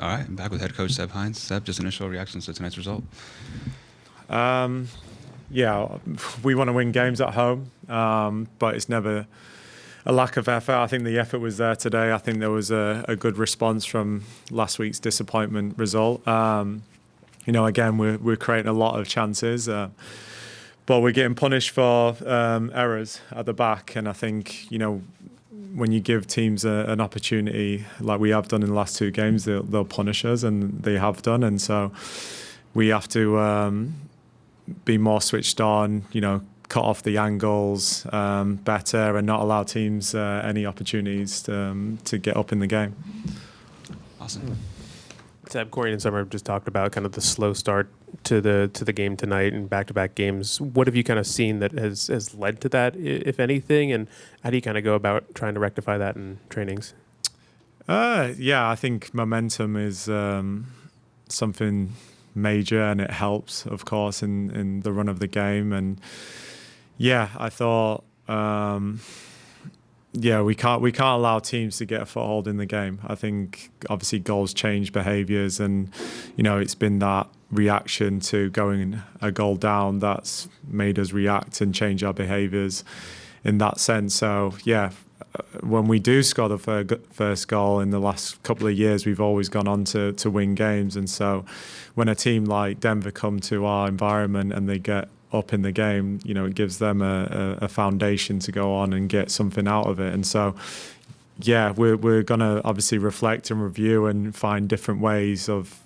All right, I'm back with head coach Seb Hines. Seb, just initial reactions to tonight's result. Yeah, we want to win games at home, but it's never a lack of effort. I think the effort was there today. I think there was a good response from last week's disappointment result. Again, we're creating a lot of chances, but we're getting punished for errors at the back. And I think, when you give teams an opportunity like we have done in the last two games, they'll punish us, and they have done. And so we have to be more switched on, cut off the angles better, and not allow teams any opportunities to get up in the game. Awesome. Seb, Corey and Summer have just talked about kind of the slow start to the game tonight and back-to-back games. What have you kind of seen that has led to that, if anything, and how do you kind of go about trying to rectify that in trainings? I think momentum is something major, and it helps, of course, in the run of the game. And I thought we can't allow teams to get a foothold in the game. I think obviously goals change behaviours, and it's been that reaction to going a goal down that's made us react and change our behaviours in that sense. So when we do score the first goal in the last couple of years, we've always gone on to win games. And so when a team like Denver come to our environment and they get up in the game, it gives them a foundation to go on and get something out of it. And so, we're going to obviously reflect and review and find different ways of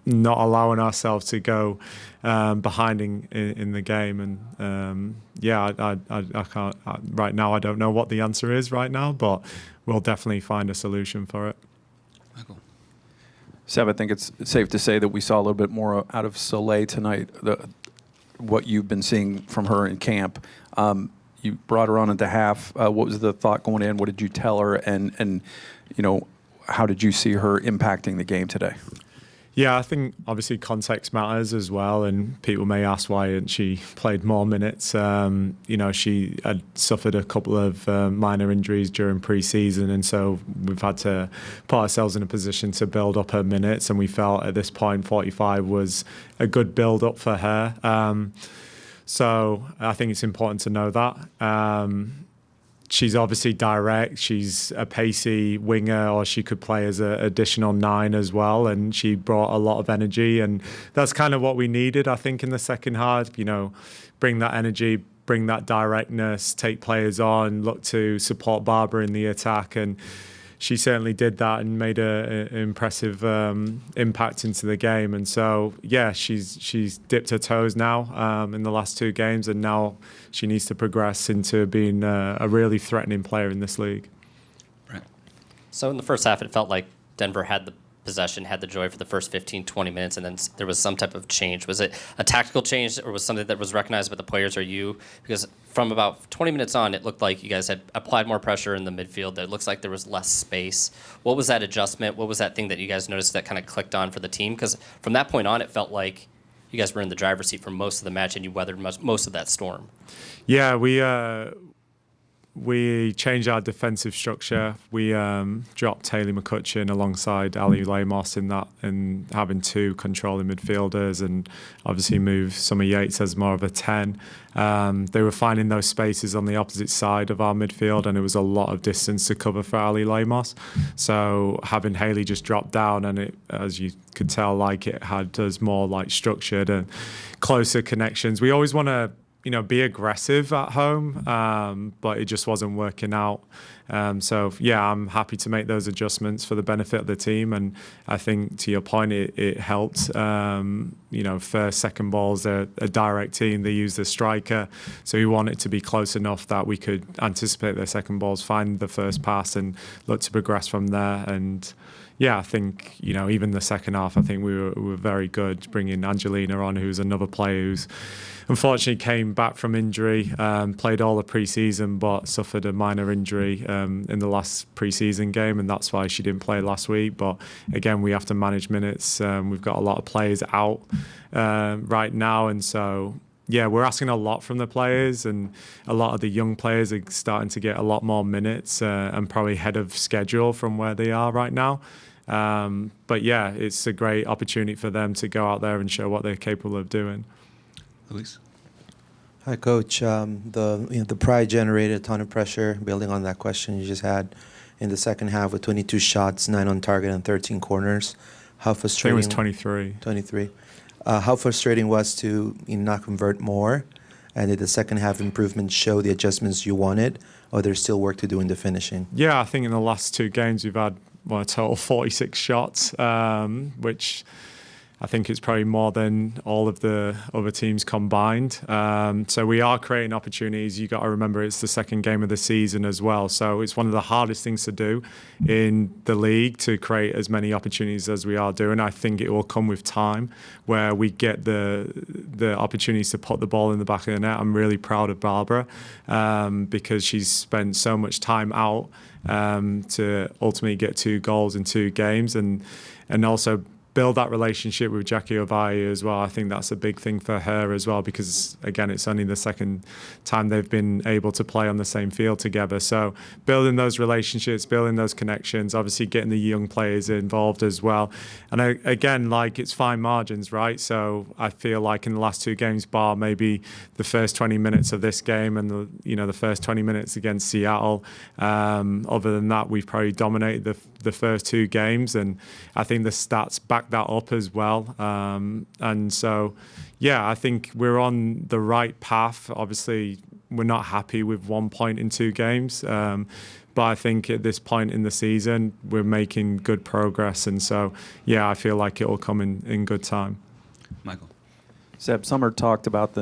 not allowing ourselves to go behind in the game. And I can't right now. I don't know what the answer is right now, but we'll definitely find a solution for it. Michael. Seb, I think it's safe to say that we saw a little bit more out of Soleil tonight. What you've been seeing from her in camp. You brought her on at the half. What was the thought going in? What did you tell her? And how did you see her impacting the game today? Yeah, I think obviously context matters as well, and people may ask why hadn't she played more minutes. She had suffered a couple of minor injuries during pre-season, and so we've had to put ourselves in a position to build up her minutes, and we felt at this point 45 was a good build-up for her. So I think it's important to know that. She's obviously direct. She's a pacey winger, or she could play as an additional 9 as well. And she brought a lot of energy, and that's kind of what we needed, I think, in the second half. Bring that energy, bring that directness, take players on, look to support Barbara in the attack, and she certainly did that and made an impressive impact into the game. And so, she's dipped her toes now in the last 2 games, and now she needs to progress into being a really threatening player in this league. Right. So in the first half, it felt like Denver had the possession, had the joy for the first 15, 20 minutes, and then there was some type of change. Was it a tactical change, or was something that was recognized by the players or you? Because from about 20 minutes on, it looked like you guys had applied more pressure in the midfield. It looks like there was less space. What was that adjustment? What was that thing that you guys noticed that kind of clicked on for the team? Because from that point on, it felt like you guys were in the driver's seat for most of the match, and you weathered most of that storm. Yeah, we changed our defensive structure. We dropped Haley McCutcheon alongside Ali Lamos in that, and having 2 controlling midfielders, and obviously moved Summer Yates as more of a 10. They were finding those spaces on the opposite side of our midfield, and it was a lot of distance to cover for Ali Lamos. So having Haley just drop down, and it, as you could tell, it had us more structured and closer connections. We always want to be aggressive at home, but it just wasn't working out. I'm happy to make those adjustments for the benefit of the team. And I think, to your point, it helped. First, second balls, they're a direct team. They use the striker. So we want it to be close enough that we could anticipate their second balls, find the first pass, and look to progress from there. And I think, even the second half, I think we were very good, bringing Angelina on, who's another player who's unfortunately came back from injury, played all the pre-season, but suffered a minor injury in the last pre-season game, and that's why she didn't play last week. But again, we have to manage minutes. We've got a lot of players out right now, and so we're asking a lot from the players, and a lot of the young players are starting to get a lot more minutes and probably ahead of schedule from where they are right now. But yeah, it's a great opportunity for them to go out there and show what they're capable of doing. Luis? Hi, Coach. The Pride generated a ton of pressure, building on that question you just had in the second half with 22 shots, 9 on target, and 13 corners. How I think it frustrating? was 23. 23. How frustrating was to not convert more? And did the second half improvement show the adjustments you wanted, or there's still work to do in the finishing? Yeah, I think in the last 2 games we've had a total 46 shots, which I think it's probably more than all of the other teams combined. So we are creating opportunities. You got to remember it's the second game of the season as well. So it's one of the hardest things to do in the league, to create as many opportunities as we are doing. I think it will come with time where we get the opportunities to put the ball in the back of the net. I'm really proud of Barbara because she's spent so much time out to ultimately get 2 goals in 2 games and also build that relationship with Jackie Ovaie as well. I think that's a big thing for her as well because, again, it's only the second time they've been able to play on the same field together. So building those relationships, building those connections, obviously getting the young players involved as well. And again, like, it's fine margins, right? So I feel like in the last 2 games, bar maybe the first 20 minutes of this game and the first 20 minutes against Seattle, other than that, we've probably dominated the first 2 games, and I think the stats back that up as well. And so, yeah, I think we're on the right path. Obviously, we're not happy with 1 point in 2 games, but I think at this point in the season, we're making good progress. And so, yeah, I feel like it will come in good time. Michael? Seb, Summer talked about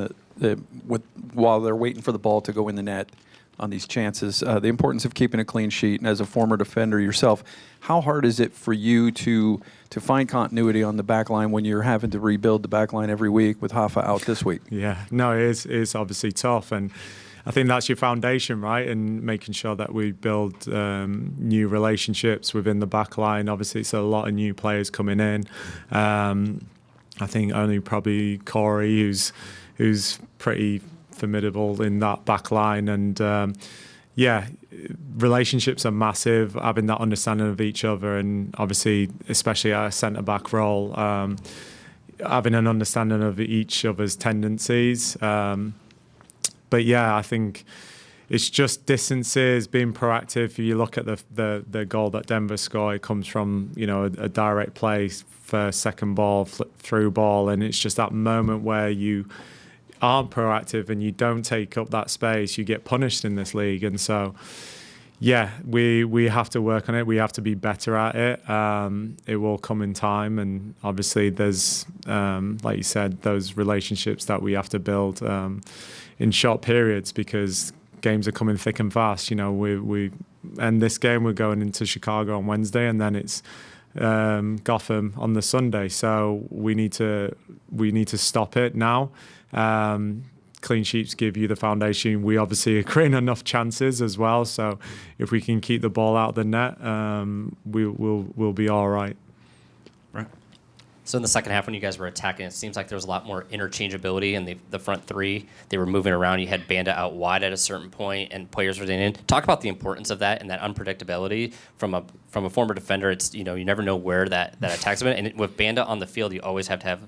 while they're waiting for the ball to go in the net on these chances, the importance of keeping a clean sheet. And as a former defender yourself, how hard is it for you to find continuity on the back line when you're having to rebuild the back line every week with Hafa out this week? Yeah, no, it is obviously tough. And I think that's your foundation, right? And making sure that we build new relationships within the back line. Obviously, it's a lot of new players coming in. I think only probably Corey, who's pretty formidable in that back line. And yeah, relationships are massive, having that understanding of each other, and obviously, especially at a centre-back role, having an understanding of each other's tendencies. But yeah, I think it's just distances, being proactive. If you look at the goal that Denver scored, it comes from a direct play, first, second ball, through ball, and it's just that moment where you aren't proactive and you don't take up that space, you get punished in this league. And so, yeah, we have to work on it. We have to be better at it. It will come in time. And obviously there's, like you said, those relationships that we have to build in short periods because games are coming thick and fast. We end this game, we're going into Chicago on Wednesday, and then it's Gotham on the Sunday. So we need to stop it now. Clean sheets give you the foundation. We obviously are creating enough chances as well. So if we can keep the ball out of the net, we'll be all right. Right. So in the second half, when you guys were attacking, it seems like there was a lot more interchangeability in the front 3. They were moving around. You had Banda out wide at a certain point, and players were in. Talk about the importance of that and that unpredictability from a former defender. It's you never know where that attack's been, and with Banda on the field, you always have to have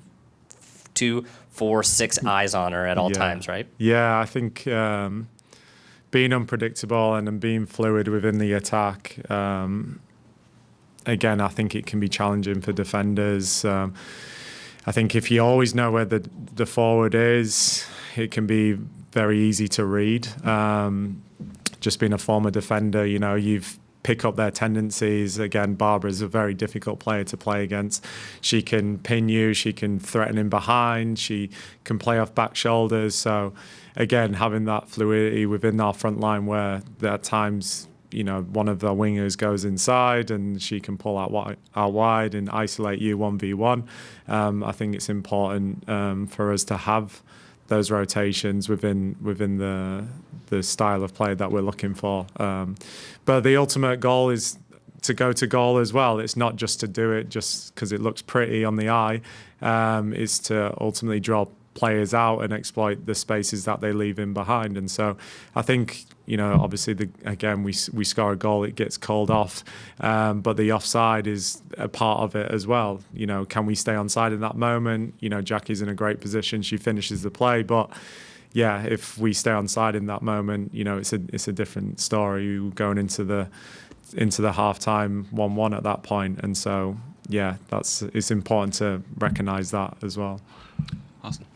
2, 4, 6 eyes on her at all times, right? Yeah, I think being unpredictable and being fluid within the attack. Again, I think it can be challenging for defenders. I think if you always know where the forward is, it can be very easy to read. Just being a former defender, you've pick up their tendencies. Again, Barbara's a very difficult player to play against. She can pin you, she can threaten in behind, she can play off back shoulders. So again, having that fluidity within our front line where at times, one of the wingers goes inside and she can pull out wide and isolate you 1v1. I think it's important for us to have those rotations within the style of play that we're looking for. But the ultimate goal is to go to goal as well. It's not just to do it just because it looks pretty on the eye. It's to ultimately draw players out and exploit the spaces that they leave in behind. And so I think, obviously, we score a goal, it gets called off, but the offside is a part of it as well. Can we stay onside in that moment? Jackie's in a great position, she finishes the play, but yeah, if we stay onside in that moment, it's a different story going into the halftime 1-1 at that point. And so yeah, it's important to recognise that as well. Awesome.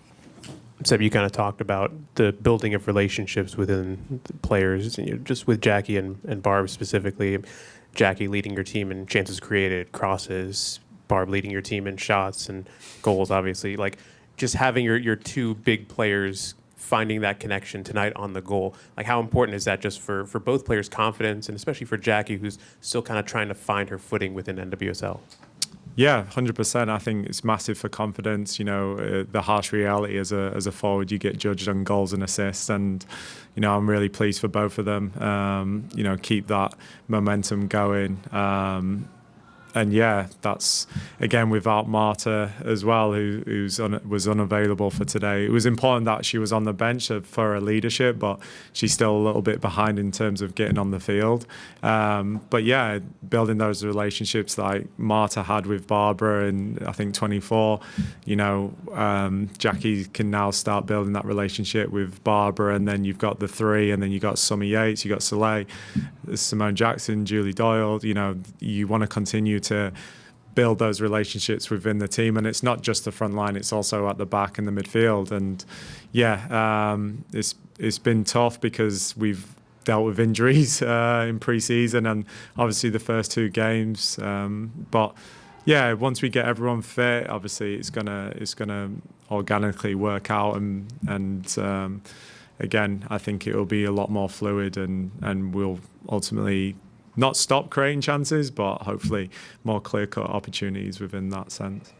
Seb, you kind of talked about the building of relationships within the players, just with Jackie and Barb specifically. Jackie leading your team in chances created, crosses, Barb leading your team in shots and goals, obviously. Like, just having your two big players finding that connection tonight on the goal, like, how important is that just for both players' confidence, and especially for Jackie, who's still kind of trying to find her footing within NWSL? Yeah, 100%. I think it's massive for confidence. The harsh reality as a forward, you get judged on goals and assists, and I'm really pleased for both of them. Keep that momentum going. And yeah, that's again without Marta as well, who was unavailable for today. It was important that she was on the bench for her leadership, but she's still a little bit behind in terms of getting on the field. But yeah, building those relationships like Marta had with Barbara in, I think, 24. Jackie can now start building that relationship with Barbara, and then you've got the three, and then you've got Summer Yates, you've got Soleil, Simone Jackson, Julie Doyle. You want to continue to build those relationships within the team, and it's not just the front line, it's also at the back and the midfield. And yeah, it's been tough because we've dealt with injuries in pre-season and obviously the first two games, but yeah, once we get everyone fit, obviously it's gonna organically work out, and again, I think it will be a lot more fluid, and we'll ultimately not stop creating chances, but hopefully more clear-cut opportunities within that sense.